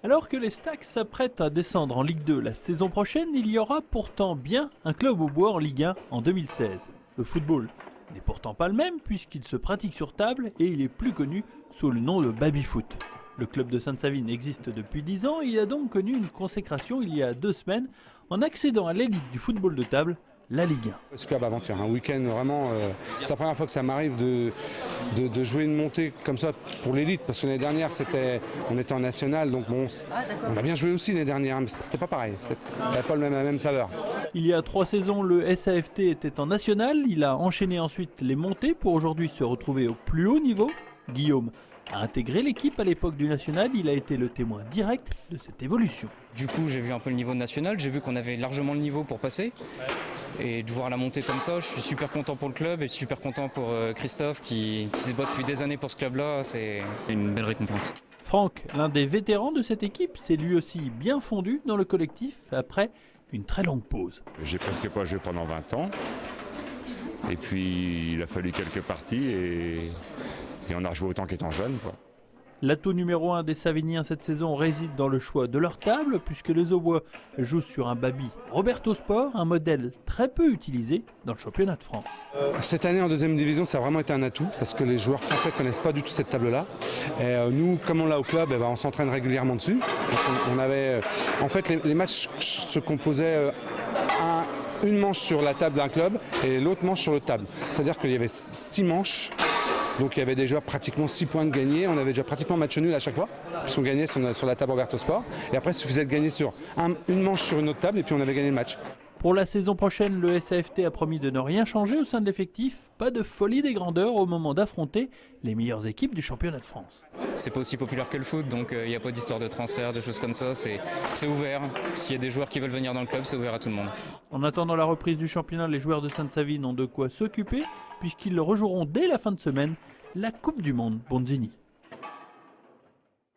Alors que les Stags s'apprêtent à descendre en Ligue 2 la saison prochaine, il y aura pourtant bien un club au bois en Ligue 1 en 2016. Le football n'est pourtant pas le même puisqu'il se pratique sur table et il est plus connu sous le nom de baby-foot. Le club de Sainte-Savine existe depuis 10 ans et il a donc connu une consécration il y a 2 semaines en accédant à l'élite du football de table, la Ligue 1. Superbe aventure, un week-end vraiment, c'est la première fois que ça m'arrive de jouer une montée comme ça pour l'élite, parce que l'année dernière on était en national, donc bon, on a bien joué aussi l'année dernière, mais c'était pas pareil, ça n'avait pas la même saveur. Il y a 3 saisons, le SAFT était en national, il a enchaîné ensuite les montées pour aujourd'hui se retrouver au plus haut niveau. Guillaume a intégré l'équipe à l'époque du national, il a été le témoin direct de cette évolution. Du coup, j'ai vu un peu le niveau national, j'ai vu qu'on avait largement le niveau pour passer. Et de voir la montée comme ça, je suis super content pour le club et super content pour Christophe qui se bat depuis des années pour ce club-là, c'est une belle récompense. Franck, l'un des vétérans de cette équipe, s'est lui aussi bien fondu dans le collectif après une très longue pause. J'ai presque pas joué pendant 20 ans. Et puis il a fallu quelques parties et on a rejoué autant qu'étant jeune, quoi. L'atout numéro 1 des Saviniens cette saison réside dans le choix de leur table, puisque les Aubois jouent sur un baby Roberto Sport, un modèle très peu utilisé dans le championnat de France. Cette année en deuxième division, ça a vraiment été un atout, parce que les joueurs français ne connaissent pas du tout cette table-là. Et nous, comme on l'a au club, on s'entraîne régulièrement dessus. Donc en fait, les matchs se composaient une manche sur la table d'un club et l'autre manche sur l'autre table. C'est-à-dire qu'il y avait 6 manches. Donc il y avait déjà pratiquement 6 points de gagnés, on avait déjà pratiquement match nul à chaque fois, puisqu'on gagnait sur la table Roberto Sport. Et après il suffisait de gagner sur une manche sur une autre table et puis on avait gagné le match. Pour la saison prochaine, le SAFT a promis de ne rien changer au sein de l'effectif, pas de folie des grandeurs au moment d'affronter les meilleures équipes du championnat de France. C'est pas aussi populaire que le foot, donc il n'y a pas d'histoire de transfert, de choses comme ça, c'est ouvert. S'il y a des joueurs qui veulent venir dans le club, c'est ouvert à tout le monde. En attendant la reprise du championnat, les joueurs de Sainte-Savine ont de quoi s'occuper, puisqu'ils rejoueront dès la fin de semaine la Coupe du Monde Bonzini.